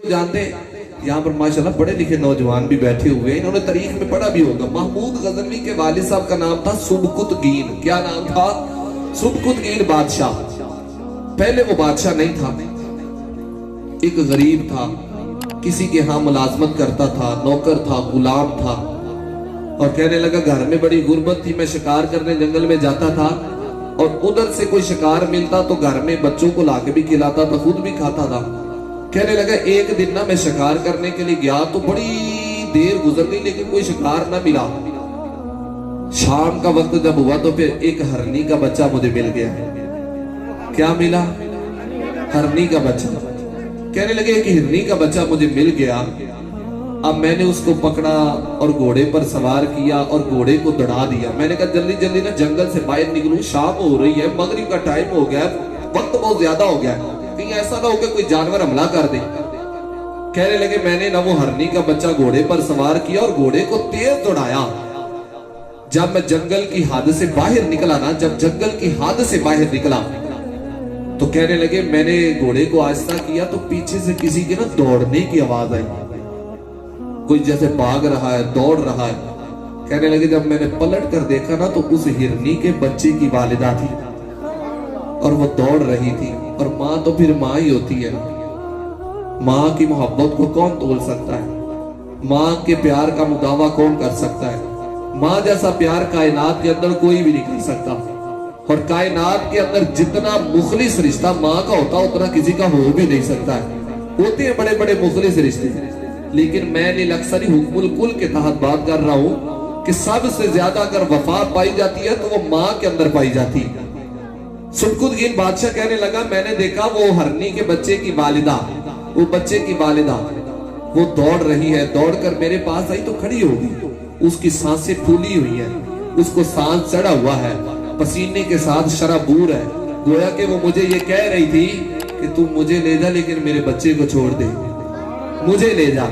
जानते हैं, यहाँ पर माशाल्लाह पढ़े लिखे नौजवान भी बैठे हुए हैं, इन्होंने तारीख में पढ़ा भी होगा। महमूद गजनवी के वालिद साहब का नाम था सुबकुतगीन। क्या नाम था? सुबकुतगीन बादशाह। पहले वो बादशाह नहीं था, एक गरीब था, किसी के यहाँ मुलाजमत करता था, नौकर था, गुलाम था। और कहने लगा घर में बड़ी गुर्बत थी, मैं शिकार करने जंगल में जाता था और उधर से कोई शिकार मिलता तो घर में बच्चों को लाके भी खिलाता था, खुद भी खाता था। कहने लगा एक दिन ना मैं शिकार करने के लिए गया तो बड़ी देर गुजर गई लेकिन कोई शिकार ना मिला। शाम का वक्त जब हुआ तो फिर एक हरनी का बच्चा मुझे मिल गया। क्या मिला? हरनी का बच्चा। कहने लगे एक हिरनी का बच्चा मुझे मिल गया। अब मैंने उसको पकड़ा और घोड़े पर सवार किया और घोड़े को दौड़ा दिया। मैंने कहा जल्दी जल्दी ना जंगल से बाहर निकलूं, शाम हो रही है, मगरिब का टाइम हो गया, वक्त बहुत ज्यादा हो गया, कहीं ऐसा ना हो कि कोई जानवर हमला कर दे। कहने लगे मैंने ना वो हरनी का बच्चा घोड़े पर सवार किया और घोड़े को तेज दौड़ाया। जब मैं जंगल की हद से बाहर निकला ना, जब जंगल की हद से बाहर निकला तो कहने लगे मैंने घोड़े को आहिस्ता किया तो पीछे से किसी के ना दौड़ने की आवाज आई, कोई जैसे भाग रहा है, दौड़ रहा है। कहने लगे जब मैंने पलट कर देखा ना तो उस हिरनी के बच्चे की वालिदा थी और वो दौड़ रही थी। और माँ तो फिर माँ ही होती है, माँ की मोहब्बत को कौन तोल सकता है, माँ के प्यार का मुदावा कौन कर सकता है। माँ जैसा प्यार कायनात के अंदर कोई भी नहीं कर सकता। और कायनात के अंदर जितना मुखलिस रिश्ता माँ का होता उतना किसी का हो भी नहीं सकता है। होते हैं बड़े बड़े मुखलिस रिश्ते, लेकिन मैं नीलक्सरी हुक्मुल कुल के तहत बात कर रहा हूं कि सबसे ज्यादा अगर वफा पाई जाती है तो वो माँ के अंदर पाई जाती है। सुबकुतगीन बादशाह कहने लगा मैंने देखा वो हरनी के बच्चे की वालिदा, वो बच्चे की वालिदा वो दौड़ रही है, दौड़कर मेरे पास आई तो खड़ी हो गई। उसकी सांसें फूली हुई है, उसको सांस चढ़ा हुआ है, पसीने के साथ शराबूर है। गोया कि वो मुझे ये कह रही थी कि तू मुझे ले जा लेकिन मेरे बच्चे को छोड़ दे, मुझे ले जा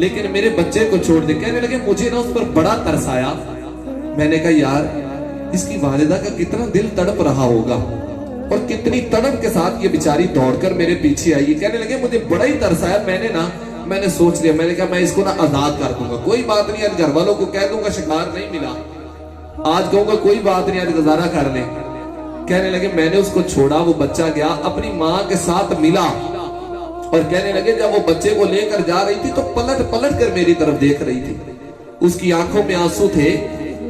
लेकिन मेरे बच्चे को छोड़ दे। कहने लगे मुझे ना उस पर बड़ा तरस आया। मैंने कहा यार इसकी वालिदा का कितना दिल तड़प रहा होगा और कितनी तड़प के साथ ये बेचारी दौड़कर मेरे पीछे आई। कहने लगे मुझे बड़ा ही तरस आया। मैंने सोच लिया, मैंने कहा मैं इसको ना आजाद कर दूंगा, कोई बात नहीं, आज घर वालों को कह दूंगा शिकार नहीं मिला, आज कहूंगा कोई बात नहीं, आज गुजारा कर ले। कहने लगे मैंने उसको छोड़ा, वो बच्चा गया अपनी माँ के साथ मिला। और कहने लगे जब वो बच्चे को लेकर जा रही थी तो पलट पलट कर मेरी तरफ देख रही थी, उसकी आंखों में आंसू थे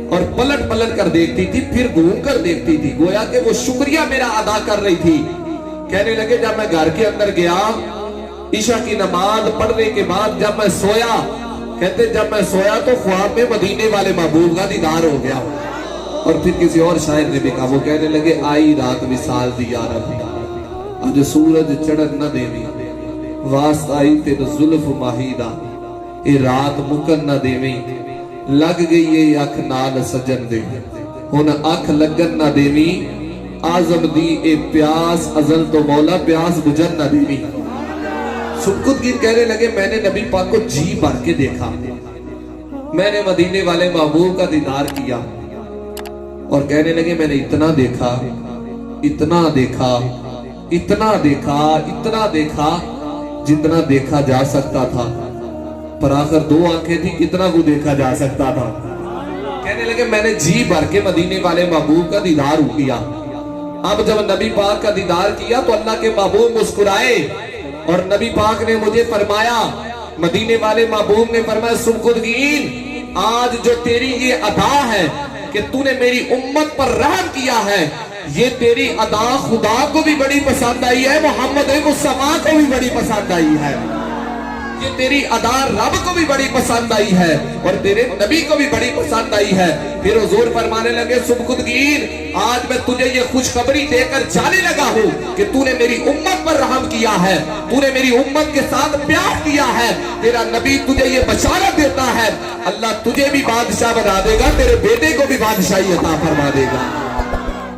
और पलट पलट कर देखती थी, फिर घूम कर देखती थी, गोया कि वो शुक्रिया मेरा अदा कर रही थी। कहने लगे जब मैं घर के अंदर गया, ईशा की नमाज पढ़ने के बाद जब मैं सोया, कहते जब मैं सोया तो ख्वाब में मदीने वाले महबूब का दीदार हो गया। और फिर किसी और शायर ने भी कहा, वो कहने लगे आई रात विसाल दी यार अज सूरज चढ़न न देवी, वास्त आई तेरे जुल्फ माहीदा, ए रात मुकन न देवी, लग गई ये अख नाल सजन दे, हुन अख लगन न देवी, आजम दी ए प्यास अजल तो मौला प्यास बुझन न देवी। सुबकुतगीन कहने लगे मैंने नबी पाक को जी भर के देखा, मैंने मदीने वाले महबूब का दीदार किया। और कहने लगे मैंने इतना देखा, इतना देखा, इतना देखा, इतना देखा जितना देखा जा सकता था, पर आखिर दो आंखें थी, कितना वो देखा जा सकता था। कहने लगे मैंने जी भर के मदीने वाले महबूब का दीदार किया। अब जब नबी पाक का दीदार किया तो अल्लाह के महबूब मुस्कुराए और नबी पाक ने मुझे फरमाया, मदीने वाले महबूब ने फरमाया सुबकुतगीन आज जो तेरी ये अदा है कि तूने मेरी उम्मत पर रहम किया है, ये तेरी अदा खुदा को भी बड़ी पसंद आई है, मोहम्मद मुस्तफा को भी बड़ी पसंद आई है, ये तेरी अदा रब को भी बड़ी पसंद आई है और तेरे नबी को भी बड़ी पसंद आई है। फिर हुजूर फरमाने लगे सुबकुतगीन आज मैं तुझे ये खुशखबरी देकर जाने लगा हूँ कि तूने मेरी उम्मत पर रहम किया है, तूने मेरी उम्मत के साथ प्यार किया है, तेरा नबी तुझे ये बशारत देता है अल्लाह तुझे भी बादशाह बना देगा, तेरे बेटे को भी बादशाही अता फरमा देगा।